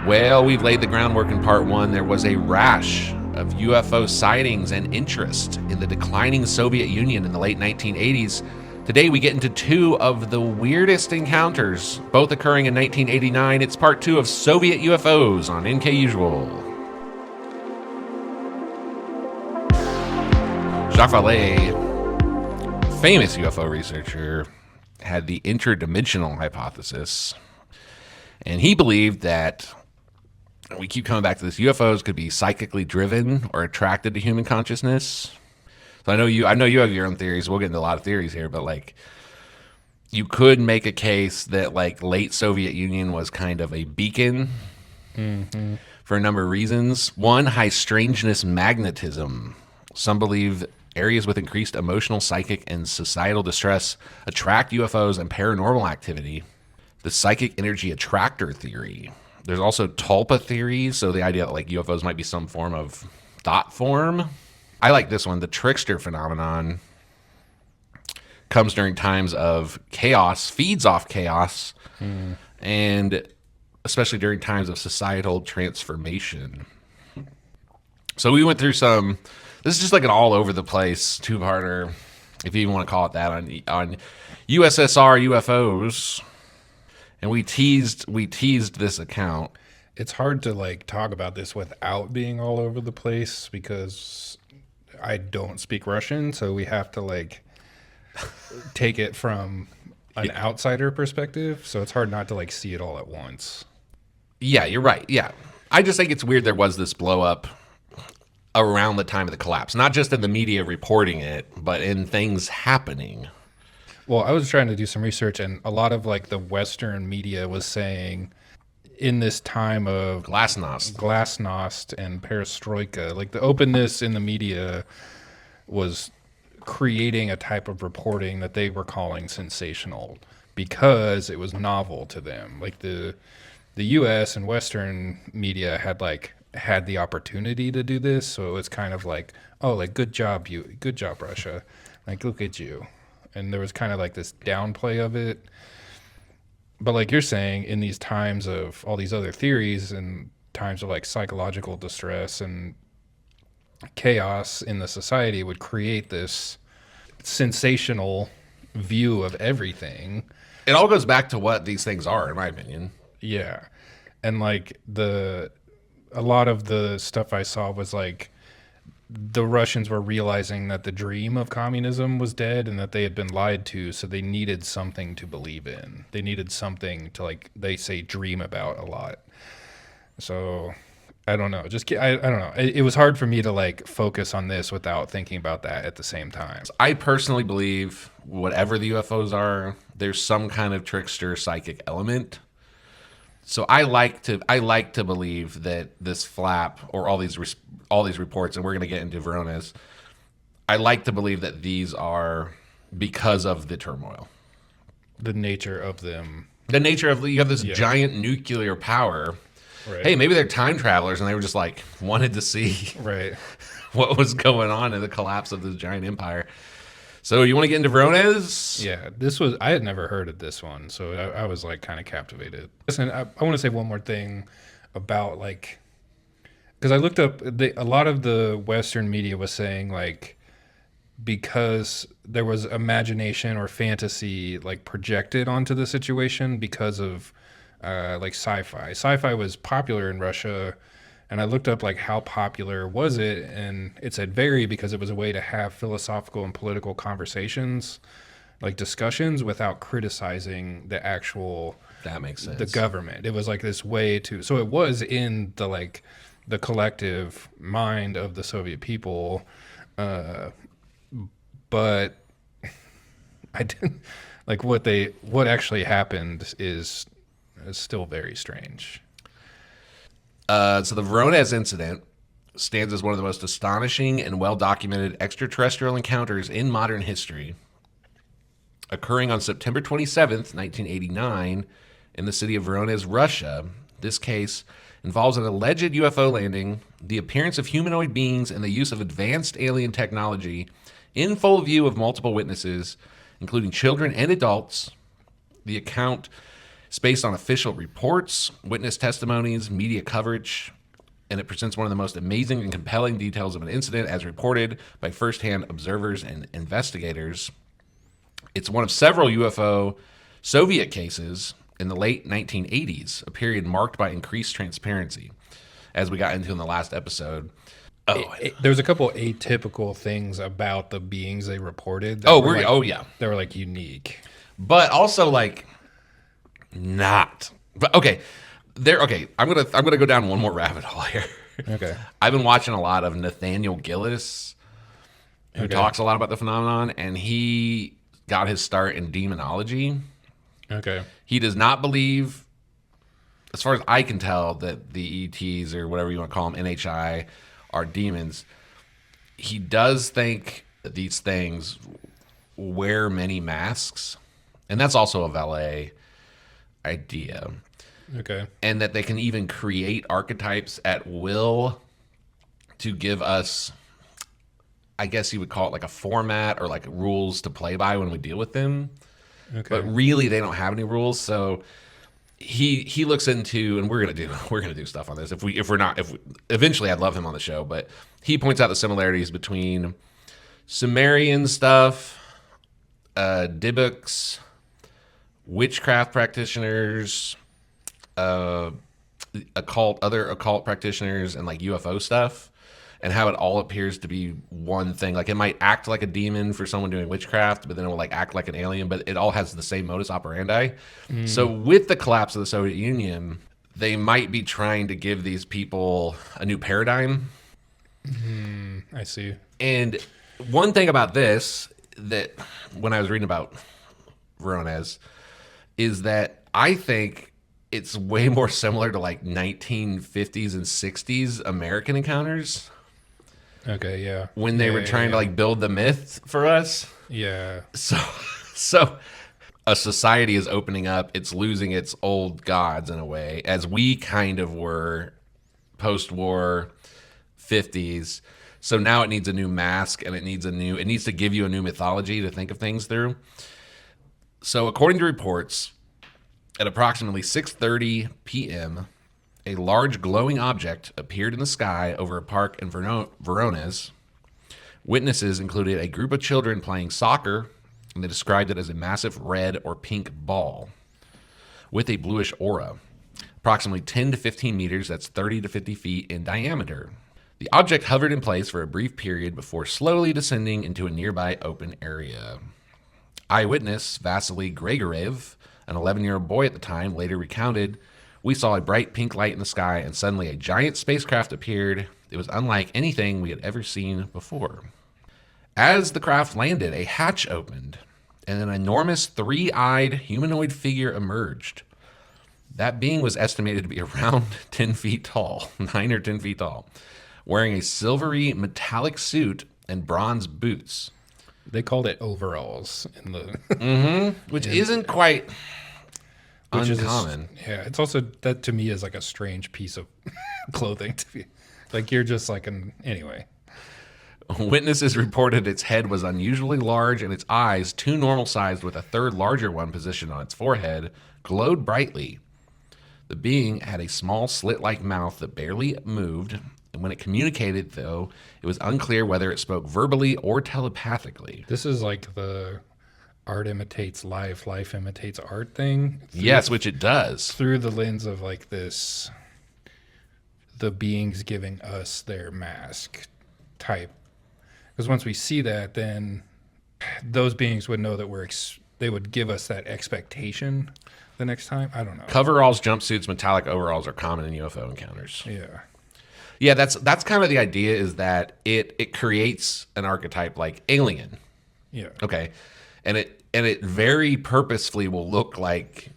Well, we've laid the groundwork in part one. There was a rash of UFO sightings and interest in the declining Soviet Union in the late 1980s. Today, we get into two of the weirdest encounters, both occurring in 1989. It's part two of Soviet UFOs on MKUSUAL. Jacques Vallée, famous UFO researcher, had the interdimensional hypothesis, and he believed that, we keep coming back to this, UFOs could be psychically driven or attracted to human consciousness. So I know you have your own theories. We'll get into a lot of theories here, but like, you could make a case that like late Soviet Union was kind of a beacon for a number of reasons. One, high strangeness magnetism. Some believe areas with increased emotional, psychic, and societal distress attract UFOs and paranormal activity. The psychic energy attractor theory. There's also tulpa theory, so the idea that like UFOs might be some form of thought form. I like this one. The trickster phenomenon comes during times of chaos, feeds off chaos, and especially during times of societal transformation. So we went through some, this is just like an all over the place two-parter, if you even want to call it that, on USSR UFOs. And we teased this account. It's hard to like talk about this without being all over the place because I don't speak Russian, so we have to like take it from an outsider perspective. So it's hard not to like see it all at once. Yeah, you're right. Yeah. I just think it's weird there was this blow up around the time of the collapse, not just in the media reporting it, but in things happening. Well, I was trying to do some research, and a lot of like the Western media was saying in this time of glasnost and perestroika, like the openness in the media was creating a type of reporting that they were calling sensational because it was novel to them. Like the U.S. and Western media had the opportunity to do this, so it was kind of like, oh, like good job Russia, like look at you. And there was kind of like this downplay of it. But like you're saying, in these times of all these other theories and times of like psychological distress and chaos in the society would create this sensational view of everything. It all goes back to what these things are, in my opinion. Yeah. And like a lot of the stuff I saw was like, the Russians were realizing that the dream of communism was dead and that they had been lied to, so they needed something to believe in. They needed something to, like, they say dream about a lot. So I don't know. I don't know. It was hard for me to like focus on this without thinking about that at the same time. I personally believe whatever the UFOs are, there's some kind of trickster psychic element. So I like to believe that this flap or all these reports, and we're going to get into Voronezh, I like to believe that these are because of the turmoil. The nature of them. The nature of, you have this giant nuclear power. Right. Hey, maybe they're time travelers and they were just like wanted to see what was going on in the collapse of this giant empire. So you want to get into Voronezh? Yeah, I had never heard of this one, so I was like kind of captivated. Listen, I want to say one more thing about like, because I looked up, a lot of the Western media was saying like, because there was imagination or fantasy like projected onto the situation because of like sci-fi. Sci-fi was popular in Russia. And I looked up like how popular was it, and it said very because it was a way to have philosophical and political conversations, like discussions, without criticizing the actual that makes sense. The government. It was like this way to, so it was in the like the collective mind of the Soviet people, but I didn't like what actually happened is still very strange. So the Voronezh incident stands as one of the most astonishing and well-documented extraterrestrial encounters in modern history. Occurring on September 27th, 1989, in the city of Voronezh, Russia, this case involves an alleged UFO landing, the appearance of humanoid beings, and the use of advanced alien technology in full view of multiple witnesses, including children and adults. The account It's based on official reports, witness testimonies, media coverage, and it presents one of the most amazing and compelling details of an incident as reported by firsthand observers and investigators. It's one of several UFO Soviet cases in the late 1980s, a period marked by increased transparency, as we got into in the last episode. There's a couple atypical things about the beings they reported. Yeah. They were like unique. But also like not. But okay. I'm gonna go down one more rabbit hole here. Okay. I've been watching a lot of Nathaniel Gillis, who talks a lot about the phenomenon, and he got his start in demonology. Okay. He does not believe, as far as I can tell, that the ETs or whatever you want to call them, NHI, are demons. He does think that these things wear many masks, and that's also a valet idea. Okay. And that they can even create archetypes at will to give us, I guess you would call it like a format or like rules to play by when we deal with them. Okay. But really, they don't have any rules. So he looks into, and we're gonna do stuff on this. Eventually I'd love him on the show. But he points out the similarities between Sumerian stuff, Dybbuk's, witchcraft practitioners, other occult practitioners, and like UFO stuff, and how it all appears to be one thing. Like it might act like a demon for someone doing witchcraft, but then it will like act like an alien, but it all has the same modus operandi. So with the collapse of the Soviet Union, they might be trying to give these people a new paradigm. I see. And one thing about this, that when I was reading about Voronezh, is that I think it's way more similar to like 1950s and 60s American encounters. Okay, yeah. When they were trying to like build the myth for us. Yeah. So a society is opening up, it's losing its old gods in a way, as we kind of were post-war 50s. So now it needs a new mask, and it needs to give you a new mythology to think of things through. So according to reports, at approximately 6:30 p.m., a large glowing object appeared in the sky over a park in Voronezh. Witnesses included a group of children playing soccer, and they described it as a massive red or pink ball with a bluish aura, approximately 10 to 15 meters, that's 30 to 50 feet in diameter. The object hovered in place for a brief period before slowly descending into a nearby open area. Eyewitness Vasily Grigorev, an 11-year-old boy at the time, later recounted, "We saw a bright pink light in the sky, and suddenly a giant spacecraft appeared. It was unlike anything we had ever seen before. As the craft landed, a hatch opened, and an enormous three-eyed humanoid figure emerged. That being was estimated to be around 10 feet tall, 9 or 10 feet tall, wearing a silvery metallic suit and bronze boots." They called it overalls in the Which isn't quite uncommon. It's also, that to me is like a strange piece of clothing to be like, you're just like anyway. Witnesses reported its head was unusually large, and its eyes, two normal sized with a third larger one positioned on its forehead, glowed brightly. The being had a small slit-like mouth that barely moved, and when it communicated, though, it was unclear whether it spoke verbally or telepathically. This is like the art imitates life, life imitates art thing. Yes, which it does. Through the lens of like this, the beings giving us their mask type. Because once we see that, then those beings would know that they would give us that expectation the next time. I don't know. Coveralls, jumpsuits, metallic overalls are common in UFO encounters. Yeah. Yeah, that's kind of the idea, is that it creates an archetype like alien. Yeah. Okay. And it very purposefully will look like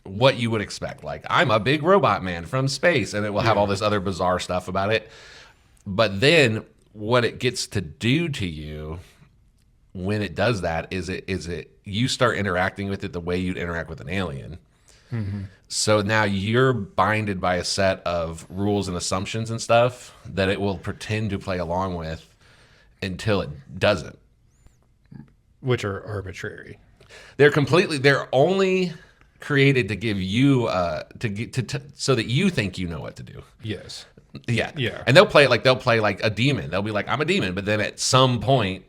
what you would expect. Like, I'm a big robot man from space, and it will have all this other bizarre stuff about it. But then what it gets to do to you when it does that is you start interacting with it the way you'd interact with an alien. Mm-hmm. So now you're binded by a set of rules and assumptions and stuff that it will pretend to play along with until it doesn't. Which are arbitrary. They're only created to give you so that you think you know what to do. Yes. Yeah. Yeah. And they'll play like a demon. They'll be like, I'm a demon, but then at some point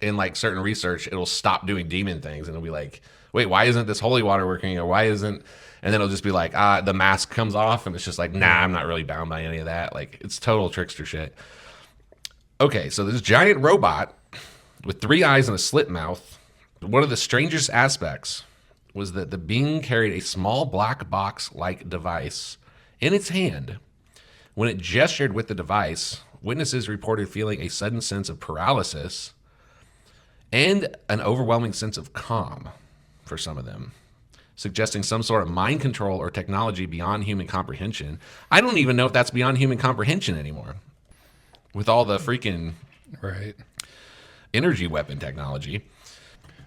in like certain research, it'll stop doing demon things and it'll be like, wait, why isn't this holy water working? Or why isn't, and then it'll just be like, the mask comes off and it's just like, nah, I'm not really bound by any of that. Like, it's total trickster shit. Okay, so this giant robot with 3 eyes and a slit mouth, one of the strangest aspects was that the being carried a small black box-like device in its hand. When it gestured with the device, witnesses reported feeling a sudden sense of paralysis and an overwhelming sense of calm for some of them, suggesting some sort of mind control or technology beyond human comprehension. I don't even know if that's beyond human comprehension anymore with all the freaking Right. energy weapon technology.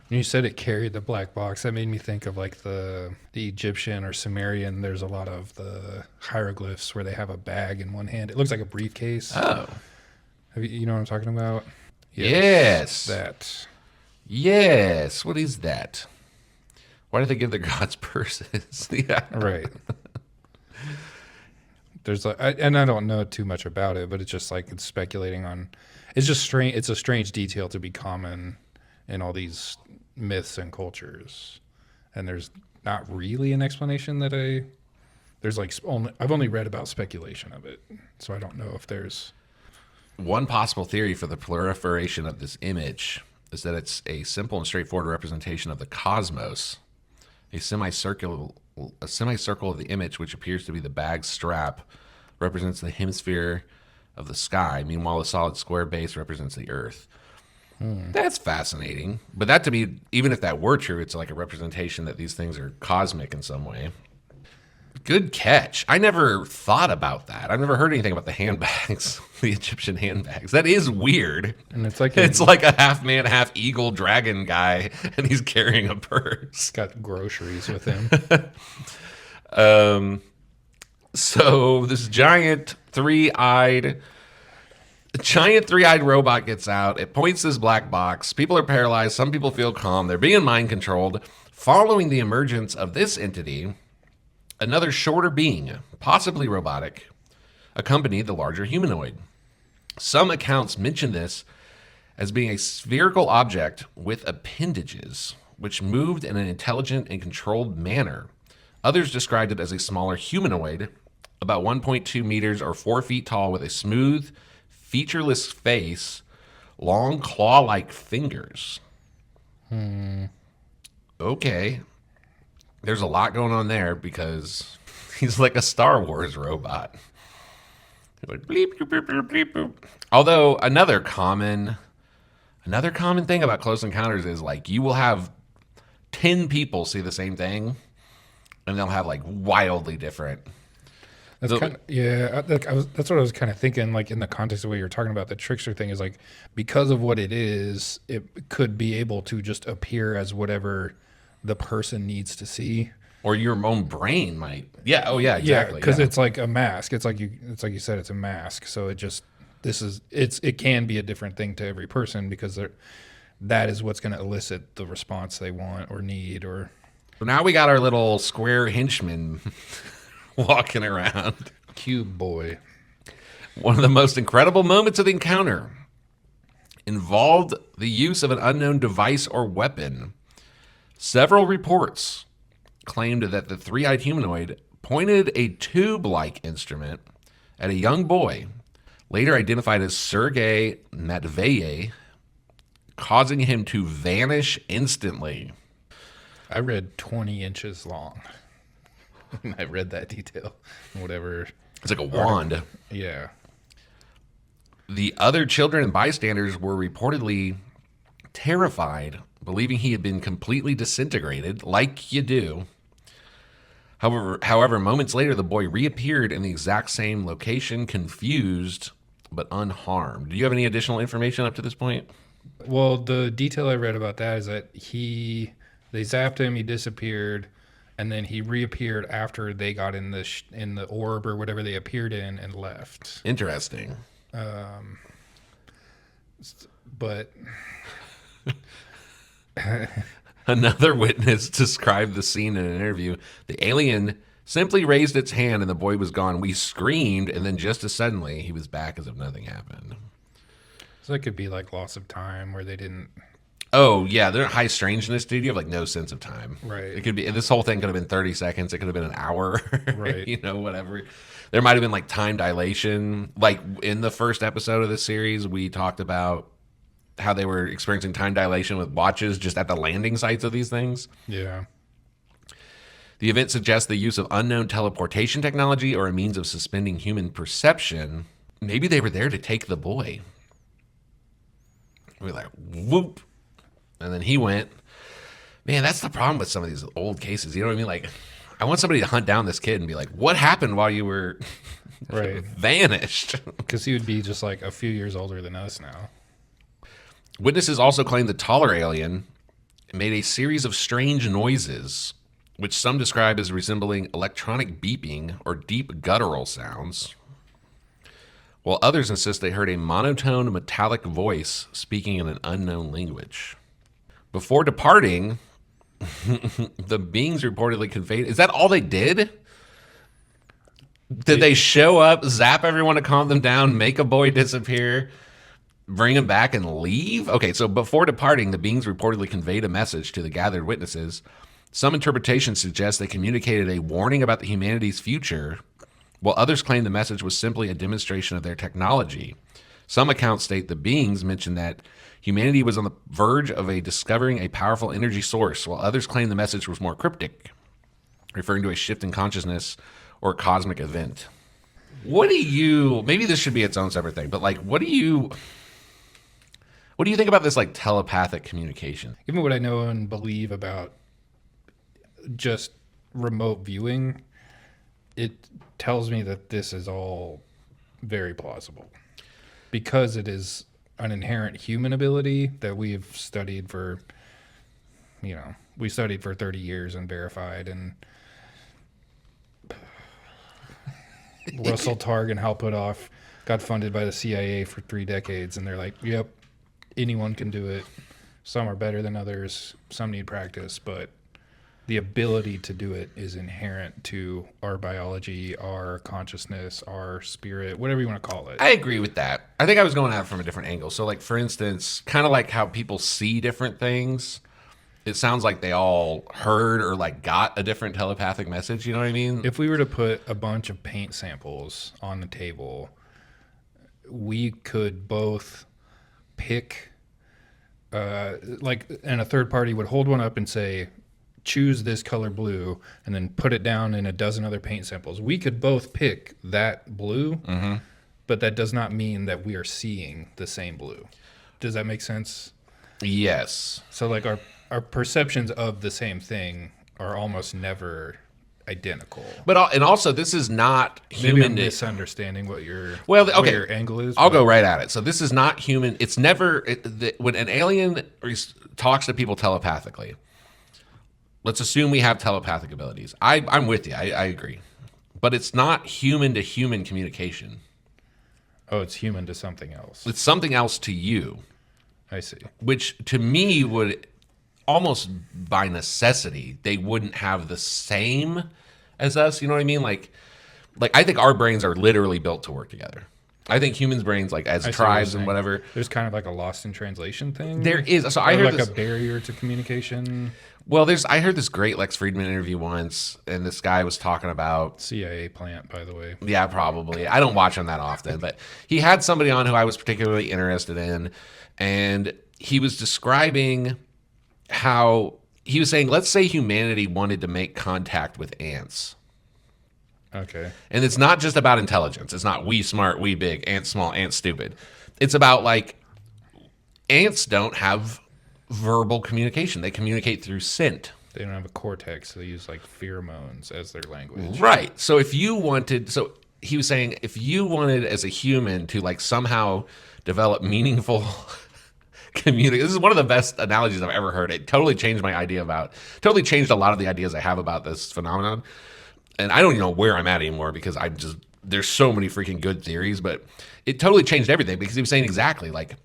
When you said it carried the black box, that made me think of like the Egyptian or Sumerian. There's a lot of the hieroglyphs where they have a bag in one hand. It looks like a briefcase. Oh. You know what I'm talking about? Yes. That. Yes. What is that? Why do they give their gods purses? Yeah. Right. There's like, and I don't know too much about it, but it's just like it's speculating on. It's just strange. It's a strange detail to be common in all these myths and cultures, and there's not really an explanation that there's like I've only read about speculation of it, so I don't know if there's one possible theory for the proliferation of this image is that it's a simple and straightforward representation of the cosmos, a semicircle of the image, which appears to be the bag's strap, represents the hemisphere of the sky. Meanwhile, the solid square base represents the earth. That's fascinating. But that to me, even if that were true, it's like a representation that these things are cosmic in some way. Good catch. I never thought about that. I've never heard anything about the handbags, the Egyptian handbags. That is weird. and it's like It's like a half man, half eagle dragon guy, and he's carrying a purse. got groceries with him. So this giant three-eyed robot gets out. It points this black box. People are paralyzed. Some people feel calm. They're being mind controlled. Following the emergence of this entity, another shorter being, possibly robotic, accompanied the larger humanoid. Some accounts mention this as being a spherical object with appendages, which moved in an intelligent and controlled manner. Others described it as a smaller humanoid, about 1.2 meters or 4 feet tall, with a smooth, featureless face, long claw-like fingers. Okay. There's a lot going on there because he's like a Star Wars robot. Like bleep, bloop, bloop, bloop, bleep, bloop. Although another common thing about Close Encounters is like you will have 10 people see the same thing, and they'll have like wildly different. That's kind of, yeah. That's what I was kind of thinking. Like in the context of what you're talking about, the trickster thing is like because of what it is, it could be able to just appear as whatever the person needs to see, or your own brain might. Yeah. Oh, yeah. Exactly. Because it's like a mask. It's like you said, it's a mask. So it can be a different thing to every person because that is what's going to elicit the response they want or need. Or so now we got our little square henchman walking around. Cube boy. One of the most incredible moments of the encounter involved the use of an unknown device or weapon. Several reports claimed that the three-eyed humanoid pointed a tube-like instrument at a young boy, later identified as Sergei Matveyev, causing him to vanish instantly. I read 20 inches long. I read that detail. Whatever. It's like a wand. Yeah. The other children and bystanders were reportedly terrified, believing he had been completely disintegrated, like you do. However, moments later, the boy reappeared in the exact same location, confused but unharmed. Do you have any additional information up to this point? Well, the detail I read about that is that they zapped him, he disappeared, and then he reappeared after they got in the orb or whatever they appeared in and left. Interesting. But Another witness described the scene in an interview. The alien simply raised its hand and the boy was gone. We screamed, and then just as suddenly, he was back as if nothing happened. So it could be like loss of time where they didn't. Oh, yeah, they're high strangeness, dude. You have like no sense of time. Right. It could be, this whole thing could have been 30 seconds. It could have been an hour. Right. You know, whatever. There might have been like time dilation. Like in the first episode of this series, we talked about how they were experiencing time dilation with watches just at the landing sites of these things. Yeah. The event suggests the use of unknown teleportation technology or a means of suspending human perception. Maybe they were there to take the boy. We're like, whoop. And then he went. Man, that's the problem with some of these old cases. You know what I mean? Like, I want somebody to hunt down this kid and be like, what happened while you were vanished? Because he would be just like a few years older than us now. Witnesses also claim the taller alien made a series of strange noises, which some describe as resembling electronic beeping or deep guttural sounds, while others insist they heard a monotone metallic voice speaking in an unknown language. Before departing, the beings reportedly conveyed... Is that all they did? Did they show up, zap everyone to calm them down, make a boy disappear, bring him back, and leave? Okay, so before departing, the beings reportedly conveyed a message to the gathered witnesses. Some interpretations suggest they communicated a warning about the humanity's future, while others claim the message was simply a demonstration of their technology. Some accounts state the beings mentioned that humanity was on the verge of discovering a powerful energy source, while others claim the message was more cryptic, referring to a shift in consciousness or a cosmic event. What do you... Maybe this should be its own separate thing, but like, what do you think about this like telepathic communication? Given what I know and believe about just remote viewing, it tells me that this is all very plausible because it is an inherent human ability that we've studied for, we studied for 30 years and verified, and Russell Targ and Hal Puthoff got funded by the CIA for 3 decades, and they're like, yep, anyone can do it. Some are better than others. Some need practice, but the ability to do it is inherent to our biology, our consciousness, our spirit, whatever you want to call it. I agree with that. I think I was going at it from a different angle. So like, for instance, kind of like how people see different things. It sounds like they all heard or like got a different telepathic message. You know what I mean? If we were to put a bunch of paint samples on the table, we could both pick, and a third party would hold one up and say, choose this color blue, and then put it down in a dozen other paint samples. We could both pick that blue, but that does not mean that we are seeing the same blue. Does that make sense? Yes. So like our perceptions of the same thing are almost never identical. But and also, this is not human. Maybe I'm misunderstanding what your angle is. I'll go right at it. So this is not human. It's never when an alien talks to people telepathically. Let's assume we have telepathic abilities. I'm with you. I agree. But it's not human to human communication. Oh, it's human to something else. It's something else to you. I see. Which to me would almost by necessity, they wouldn't have the same as us. You know what I mean? Like I think our brains are literally built to work together. I think humans' brains, like as tribes and whatever. There's kind of like a lost in translation thing. There is. So I heard like a barrier to communication. Well, I heard this great Lex Friedman interview once, and this guy was talking about CIA plant, by the way. Yeah, probably. I don't watch him that often, but he had somebody on who I was particularly interested in, and he was describing how he was saying, let's say humanity wanted to make contact with ants. Okay. And it's not just about intelligence. It's not we smart, we big, ant small, ant stupid. It's about like ants don't have verbal communication. They communicate through scent. They don't have a cortex. So they use like pheromones as their language. Right. So he was saying, if you wanted as a human to like somehow develop meaningful community, this is one of the best analogies I've ever heard. It totally changed totally changed a lot of the ideas I have about this phenomenon. And I don't even know where I'm at anymore because there's so many freaking good theories, but it totally changed everything because he was saying exactly like,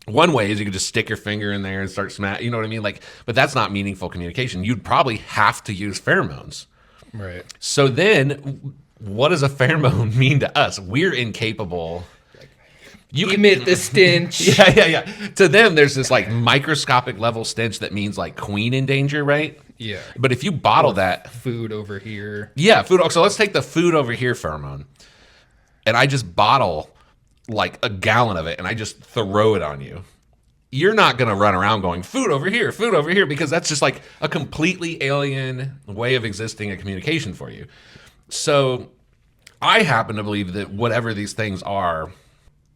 One way is you could just stick your finger in there and start smacking. You know what I mean? Like, but that's not meaningful communication. You'd probably have to use pheromones. Right. So then, what does a pheromone mean to us? We're incapable. You emit the stench. Yeah. To them, there's this like microscopic level stench that means like queen in danger, right? Yeah. But if you bottle that food over here. Yeah, food. So let's take the food over here pheromone. And I just bottle like a gallon of it and I just throw it on you. You're not going to run around going food over here, because that's just like a completely alien way of existing and communication for you. So I happen to believe that whatever these things are,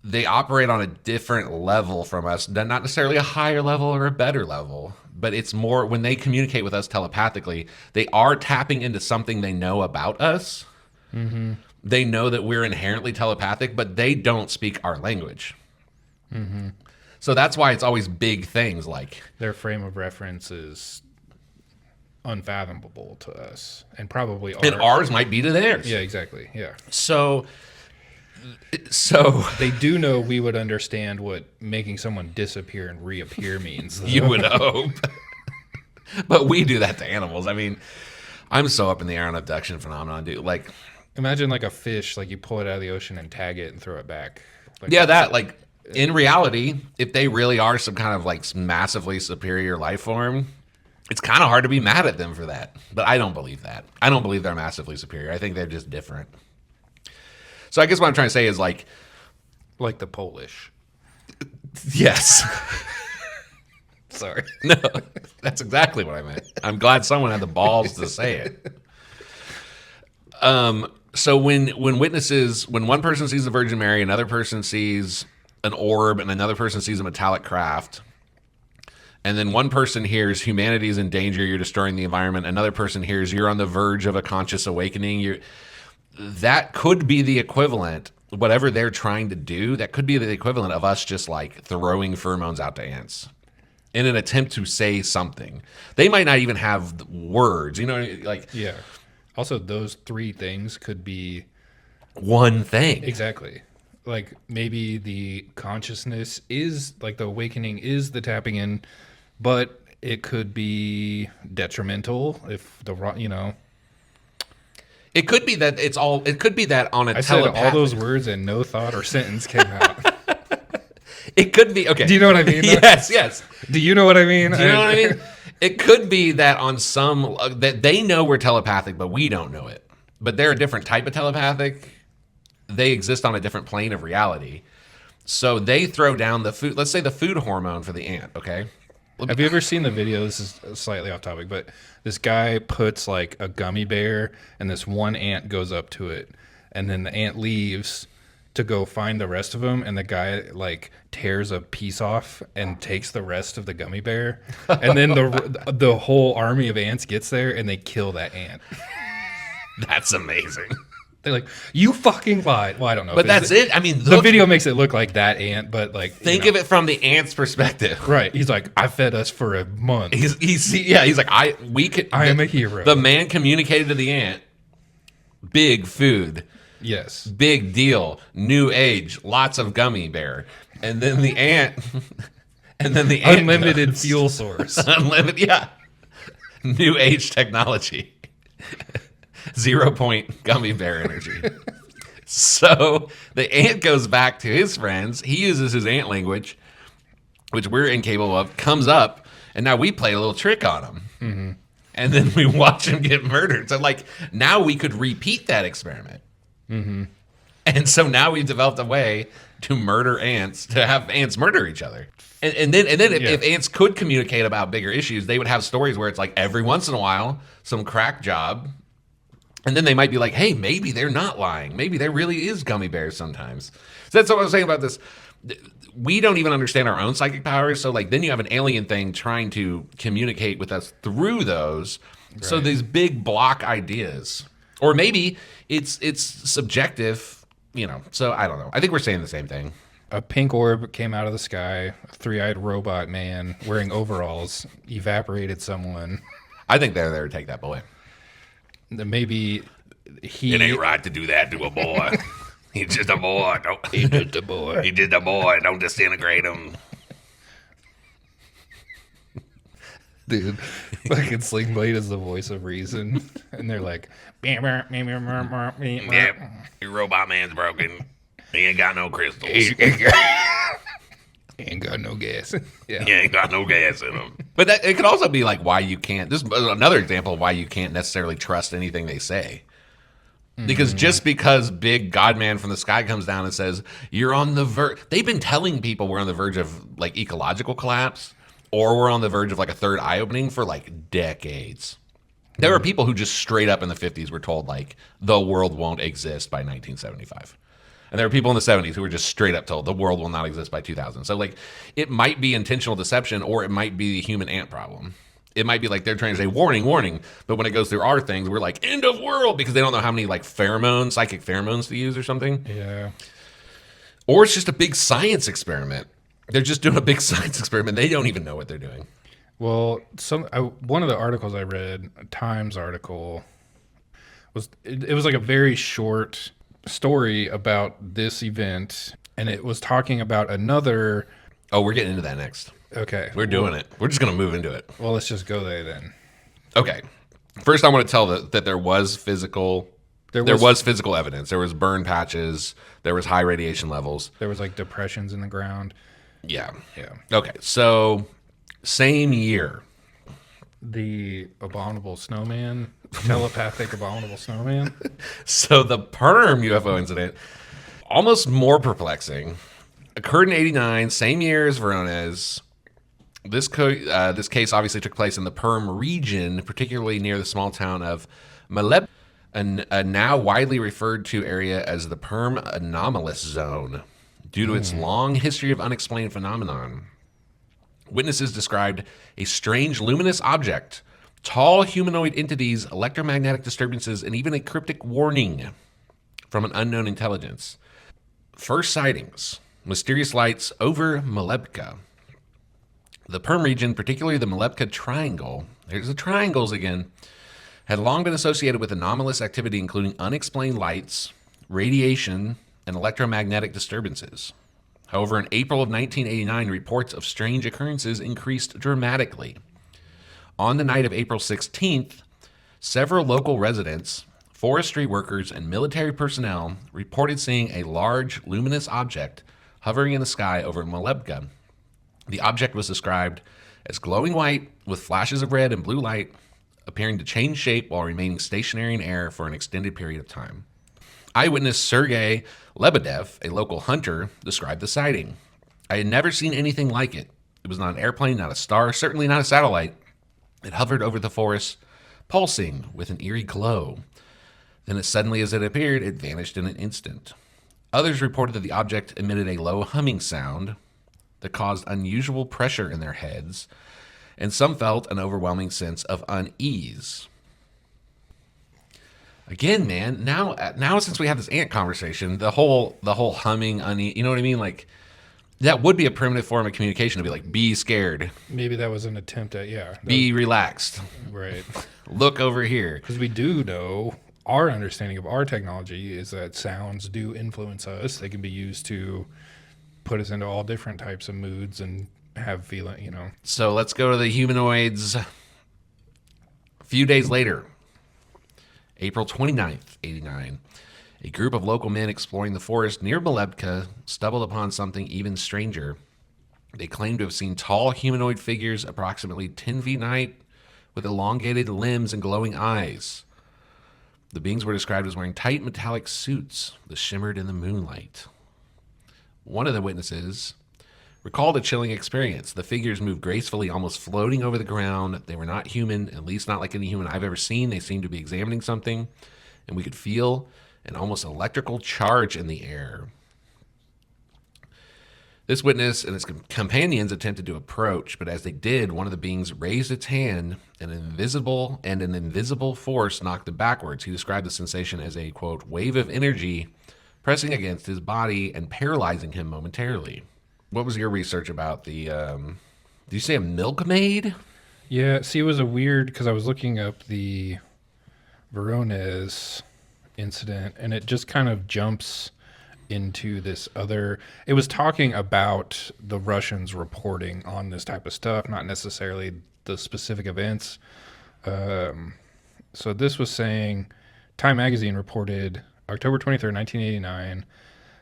they operate on a different level from us, not necessarily a higher level or a better level, but it's more when they communicate with us telepathically, they are tapping into something they know about us. Mm-hmm. They know that we're inherently telepathic, but they don't speak our language. Mm-hmm. So that's why it's always big things like their frame of reference is unfathomable to us, and probably ours might be to theirs. Yeah, exactly. Yeah. So they do know we would understand what making someone disappear and reappear means. Though. You would hope. But we do that to animals. I mean, I'm so up in the air on abduction phenomenon, dude. Like, imagine like a fish, like you pull it out of the ocean and tag it and throw it back. Like, yeah, that like in reality, if they really are some kind of like massively superior life form, it's kind of hard to be mad at them for that. But I don't believe that. I don't believe they're massively superior. I think they're just different. So I guess what I'm trying to say is like the Polish. Yes. Sorry. No, that's exactly what I meant. I'm glad someone had the balls to say it. So when one person sees the Virgin Mary, another person sees an orb, and another person sees a metallic craft, and then one person hears humanity is in danger, you're destroying the environment, another person hears you're on the verge of a conscious awakening, that could be the equivalent, whatever they're trying to do, that could be the equivalent of us just like throwing pheromones out to ants in an attempt to say something. They might not even have words, like. Yeah. Also, those three things could be one thing. Exactly. Like maybe the consciousness is like the awakening is the tapping in, but it could be detrimental if It could be that it could be that on a telepathic. I said all those words and no thought or sentence came out. It could be, okay. Do you know what I mean? Yes. Do you know what I mean? Do you know what I mean? It could be that on some, that they know we're telepathic, but we don't know it. But they're a different type of telepathic. They exist on a different plane of reality. So they throw down the food, let's say the food hormone for the ant, okay? Have you ever seen the video? This is slightly off topic, but this guy puts like a gummy bear and this one ant goes up to it. And then the ant leaves to go find the rest of them. And the guy like tears a piece off and takes the rest of the gummy bear. And then the whole army of ants gets there and they kill that ant. That's amazing. They're like, you fucking lied. Well, I don't know. But that's it. I mean, the video makes it look like that ant, but like, think of it from the ant's perspective. Right. He's like, I fed us for a month. He's like, I am a hero. The man communicated to the ant, big food. Yes. Big deal. New age. Lots of gummy bear. And then the ant. Unlimited fuel source. Unlimited, yeah. New age technology. 0 point gummy bear energy. So the ant goes back to his friends. He uses his ant language, which we're incapable of, comes up, and now we play a little trick on him. Mm-hmm. And then we watch him get murdered. So, like, now we could repeat that experiment. Mm-hmm. And so now we've developed a way to murder ants, to have ants murder each other. And then if ants could communicate about bigger issues, they would have stories where it's like every once in a while, some crack job. And then they might be like, hey, maybe they're not lying. Maybe there really is gummy bears sometimes. So that's what I was saying about this. We don't even understand our own psychic powers. So like then you have an alien thing trying to communicate with us through those. Right. So these big block ideas. Or maybe it's subjective, So I don't know. I think we're saying the same thing. A pink orb came out of the sky. A three-eyed robot man wearing overalls evaporated someone. I think they're there to take that boy. Maybe It ain't right to do that to a boy. He's just a boy. He's just a boy. He's just a boy. Don't disintegrate him. Dude, fucking Sling Blade is the voice of reason. And they're like, Yep, your robot man's broken. He ain't got no crystals. ain't got no gas. Yeah. He ain't got no gas in him. But it could also be like why you can't. This is another example of why you can't necessarily trust anything they say. Because just because big Godman from the sky comes down and says, you're on the verge. They've been telling people we're on the verge of like ecological collapse or we're on the verge of like a third eye opening for like decades. There were people who just straight up in the 50s were told like the world won't exist by 1975. And there were people in the 70s who were just straight up told the world will not exist by 2000. So like it might be intentional deception or it might be the human ant problem. It might be like they're trying to say warning, warning, but when it goes through our things, we're like end of world because they don't know how many like psychic pheromones to use or something. Yeah. Or it's just a big science experiment. They're just doing a big science experiment. They don't even know what they're doing. Well, one of the articles I read, a Times article, it was like a very short story about this event, and it was talking about another. Oh, we're getting into that next. Okay. We're doing it. We're just going to move into it. Well, let's just go there then. Okay. First, I want to tell that there was physical evidence. There was burn patches. There was high radiation levels. There was like depressions in the ground. Yeah. Yeah. Okay. So, same year. The abominable snowman, telepathic abominable snowman. So the Perm UFO incident, almost more perplexing, occurred in '89, same year as Voronezh. This case obviously took place in the Perm region, particularly near the small town of Maleb, a now widely referred to area as the Perm Anomalous Zone, due to its long history of unexplained phenomenon. Witnesses described a strange luminous object, tall humanoid entities, electromagnetic disturbances, and even a cryptic warning from an unknown intelligence. First sightings, mysterious lights over Malebka. The Perm region, particularly the Malebka Triangle, there's the triangles again, had long been associated with anomalous activity including unexplained lights, radiation, and electromagnetic disturbances. However, in April of 1989, reports of strange occurrences increased dramatically. On the night of April 16th, several local residents, forestry workers, and military personnel reported seeing a large luminous object hovering in the sky over Malebka. The object was described as glowing white with flashes of red and blue light, appearing to change shape while remaining stationary in air for an extended period of time. Eyewitness Sergei Lebedev, a local hunter, described the sighting. I had never seen anything like it. It was not an airplane, not a star, certainly not a satellite. It hovered over the forest, pulsing with an eerie glow. Then as suddenly as it appeared, it vanished in an instant. Others reported that the object emitted a low humming sound that caused unusual pressure in their heads, and some felt an overwhelming sense of unease. Again, man, now since we have this ant conversation, the whole humming, you know what I mean? Like, that would be a primitive form of communication to be like, be scared. Maybe that was an attempt at, Be relaxed. Right. Look over here. Because we do know, our understanding of our technology is that sounds do influence us. They can be used to put us into all different types of moods and have feeling, So let's go to the humanoids. A few days later, April 29th, 89, a group of local men exploring the forest near Malebka stumbled upon something even stranger. They claimed to have seen tall humanoid figures approximately 10 feet in height with elongated limbs and glowing eyes. The beings were described as wearing tight metallic suits that shimmered in the moonlight. One of the witnesses recalled a chilling experience. The figures moved gracefully, almost floating over the ground. They were not human, at least not like any human I've ever seen. They seemed to be examining something, and we could feel an almost electrical charge in the air. This witness and his companions attempted to approach, but as they did, one of the beings raised its hand, and an invisible force knocked it backwards. He described the sensation as a, quote, wave of energy pressing against his body and paralyzing him momentarily. What was your research about the, did you say a milkmaid? Yeah, see, it was a weird, because I was looking up the Voronezh incident, and it just kind of jumps into this other, it was talking about the Russians reporting on this type of stuff, not necessarily the specific events. So this was saying, Time Magazine reported October 23rd, 1989,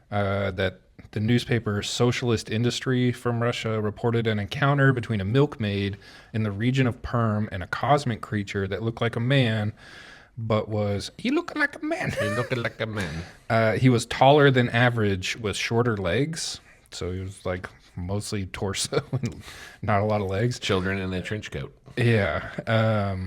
that the newspaper Socialist Industry from Russia reported an encounter between a milkmaid in the region of Perm and a cosmic creature that looked like a man, but he looked like a man. He looked like a man. He was taller than average with shorter legs. So he was like mostly torso and not a lot of legs. Children in a trench coat. Yeah.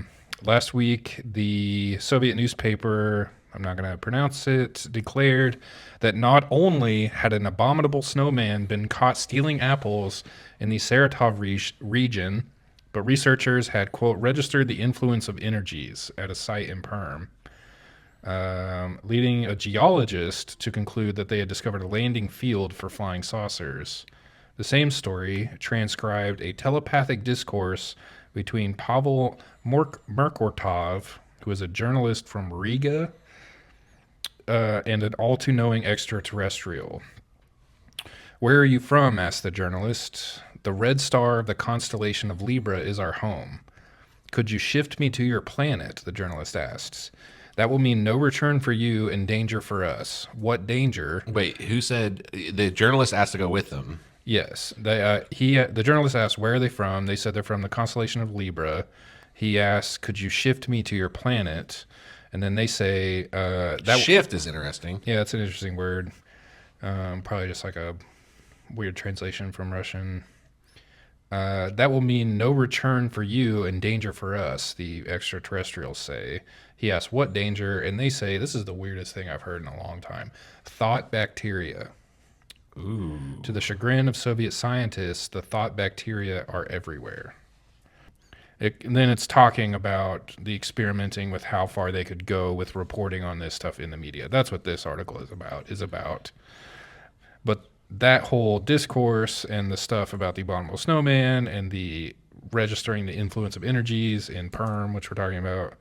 Last week, the Soviet newspaper, I'm not going to pronounce it, declared that not only had an abominable snowman been caught stealing apples in the Saratov region, but researchers had, quote, registered the influence of energies at a site in Perm, leading a geologist to conclude that they had discovered a landing field for flying saucers. The same story transcribed a telepathic discourse between Pavel Merkortov, who is a journalist from Riga, and an all-too-knowing extraterrestrial. "Where are you from?" asked the journalist. "The red star of the constellation of Libra is our home." "Could you shift me to your planet?" the journalist asks. "That will mean no return for you and danger for us." "What danger?" Wait, who said the journalist asked to go with them? Yes, the journalist asked, "Where are they from?" They said they're from the constellation of Libra. He asked, "Could you shift me to your planet?" And then they say that shift is interesting. Yeah, that's an interesting word. Probably just like a weird translation from Russian. "That will mean no return for you and danger for us," the extraterrestrials say. He asks, "What danger?" And they say, this is the weirdest thing I've heard in a long time: thought bacteria. Ooh. To the chagrin of Soviet scientists, the thought bacteria are everywhere. And then it's talking about the experimenting with how far they could go with reporting on this stuff in the media. That's what this article is about. But that whole discourse and the stuff about the abominable snowman and the registering the influence of energies in Perm, which we're talking about,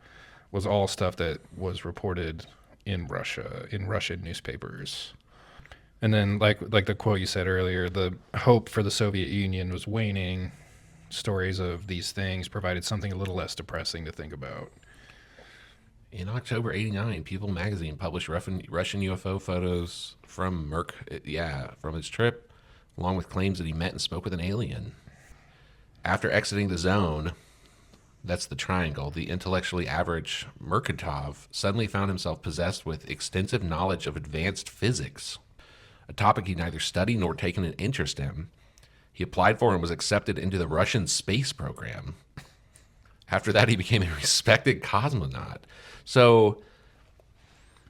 was all stuff that was reported in Russia, in Russian newspapers. And then, like the quote you said earlier, the hope for the Soviet Union was waning. Stories of these things provided something a little less depressing to think about. In October '89, People magazine published Russian UFO photos from from his trip, along with claims that he met and spoke with an alien. After exiting the zone, that's the triangle, the intellectually average Merkatov suddenly found himself possessed with extensive knowledge of advanced physics, a topic he neither studied nor taken an interest in. He applied for and was accepted into the Russian space program. After that, he became a respected cosmonaut. So,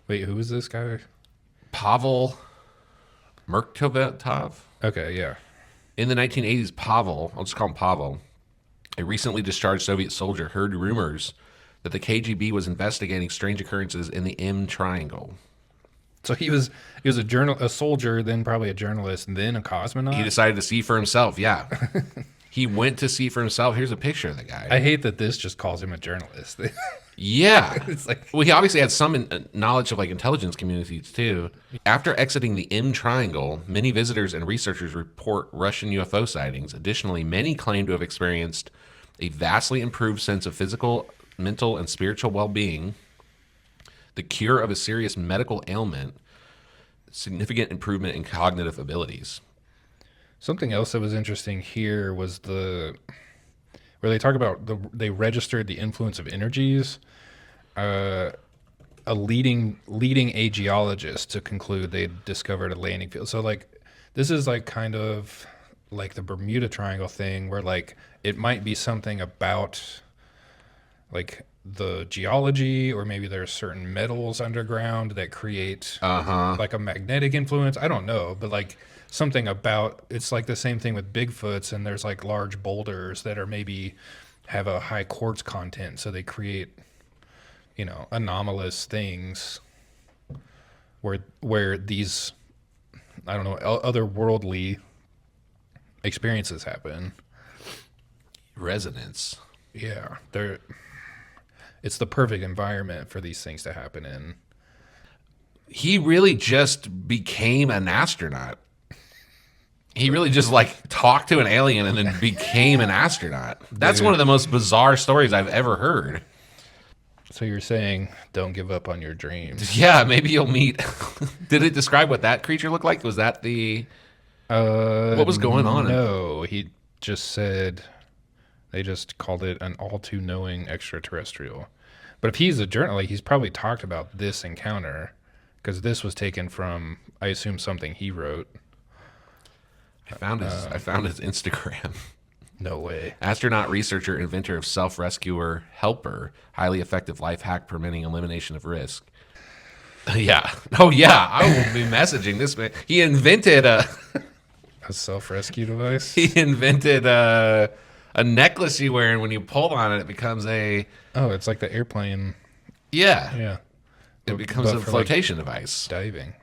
wait, who is this guy? Pavel Merkatov. Okay, yeah. In the 1980s, Pavel, I'll just call him Pavel, a recently discharged Soviet soldier, heard rumors that the KGB was investigating strange occurrences in the M Triangle. So he was a soldier, then probably a journalist, and then a cosmonaut? He decided to see for himself, yeah. He went to see for himself. Here's a picture of the guy. I hate that this just calls him a journalist. Yeah. It's like, well, he obviously had some knowledge of like intelligence communities too. After exiting the M Triangle, many visitors and researchers report Russian UFO sightings. Additionally, many claim to have experienced a vastly improved sense of physical, mental, and spiritual well-being, the cure of a serious medical ailment, significant improvement in cognitive abilities. Something else that was interesting here was where they talk about they registered the influence of energies. A leading a geologist to conclude they discovered a landing field. So like this is like kind of like the Bermuda Triangle thing, where like it might be something about like the geology, or maybe there's certain metals underground that create like a magnetic influence. I don't know, but like something about, it's like the same thing with Bigfoots, and there's like large boulders that are maybe have a high quartz content, so they create, you know, anomalous things where these, I don't know, otherworldly experiences happen. Resonance. Yeah, it's the perfect environment for these things to happen in. He really just became an astronaut. He really just like talked to an alien and then became an astronaut. That's one of the most bizarre stories I've ever heard. So you're saying don't give up on your dreams. Yeah, maybe you'll meet. Did it describe what that creature looked like? Was that the... what was going on? No, he just said they just called it an all too knowing extraterrestrial. But if he's a journalist, he's probably talked about this encounter because this was taken from, I assume, something he wrote. I found his Instagram. No way. Astronaut, researcher, inventor of self-rescuer, helper, highly effective life hack permitting elimination of risk. Yeah. Oh, yeah. I will be messaging this man. He invented a self-rescue device? He invented a necklace you wear, and when you pull on it, it becomes a... Oh, it's like the airplane. Yeah. Yeah. It becomes a flotation device. Diving.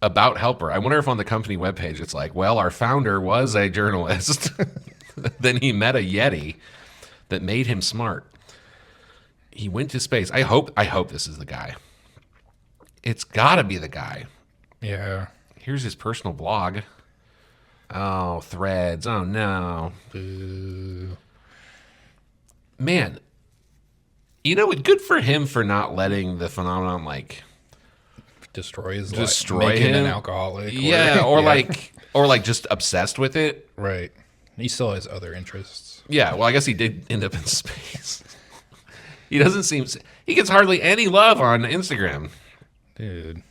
About helper. I wonder if on the company webpage it's like, well, our founder was a journalist. Then he met a Yeti that made him smart. He went to space. I hope this is the guy. It's got to be the guy. Yeah. Here's his personal blog. Oh, threads. Oh, no. Boo. Man, you know, good for him for not letting the phenomenon, like... Destroy his life. Make him an alcoholic. Yeah, or like just obsessed with it. Right. He still has other interests. Yeah, well, I guess he did end up in space. He doesn't seem... He gets hardly any love on Instagram. Dude.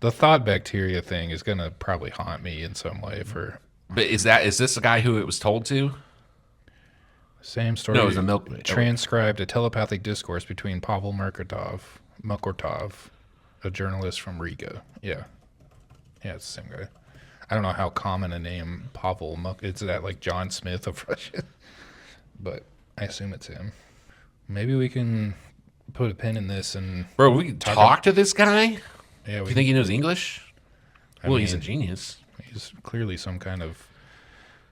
The thought bacteria thing is going to probably haunt me in some way for... But is this the guy who it was told to? Same story. No, it was a milkman. Transcribed a telepathic discourse between Pavel Mukurtov, a journalist from Riga. Yeah. Yeah, it's the same guy. I don't know how common a name Pavel it's that like John Smith of Russia. But I assume it's him. Maybe we can put a pin in this and... Bro, we can talk to this guy? Yeah. You think he knows English? I mean, he's a genius. He's clearly some kind of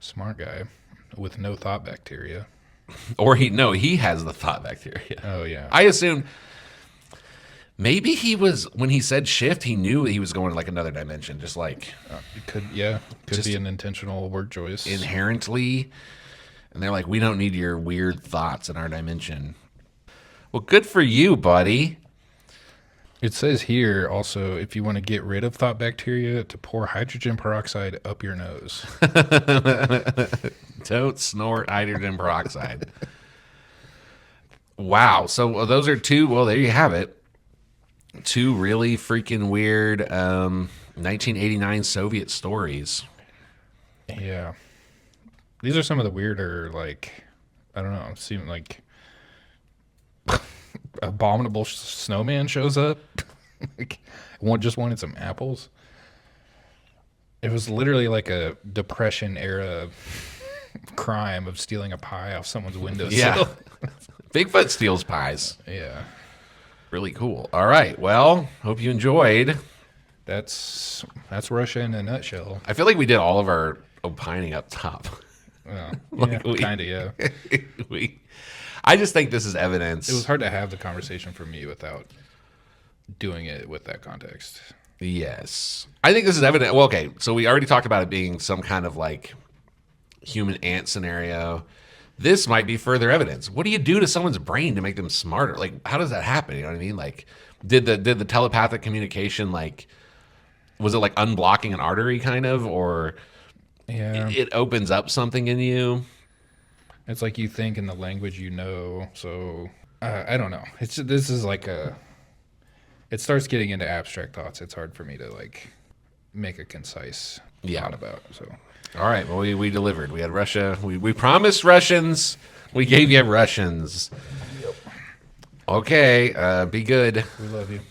smart guy with no thought bacteria. Or he has the thought bacteria. Oh, yeah. I assumed... Maybe he was, when he said shift, he knew he was going to like another dimension, just like... It could be an intentional word choice. Inherently. And they're like, we don't need your weird thoughts in our dimension. Well, good for you, buddy. It says here also, if you want to get rid of thought bacteria, to pour hydrogen peroxide up your nose. Don't snort hydrogen peroxide. Wow. So those are two, well, there you have it. Two really freaking weird 1989 Soviet stories. Yeah. These are some of the weirder, like, I don't know, seem like abominable snowman shows up. Like, just wanted some apples. It was literally like a Depression era crime of stealing a pie off someone's windowsill. Yeah. Bigfoot steals pies. Yeah. Really cool. All right. Well, hope you enjoyed. That's Russia in a nutshell. I feel like we did all of our opining up top. Yeah, Like kind of, yeah. I just think this is evidence. It was hard to have the conversation for me without doing it with that context. Yes. I think this is evident. Well, okay. So we already talked about it being some kind of like human ant scenario. This might be further evidence. What do you do to someone's brain to make them smarter? Like, how does that happen? You know what I mean? Like, did the telepathic communication, like, was it like unblocking an artery kind of, or it opens up something in you? It's like you think in the language you know. So I don't know. This is like it starts getting into abstract thoughts. It's hard for me to like make a concise thought about. So. All right. Well, we delivered. We had Russia. We promised Russians. We gave you Russians. Yep. Okay. Be good. We love you.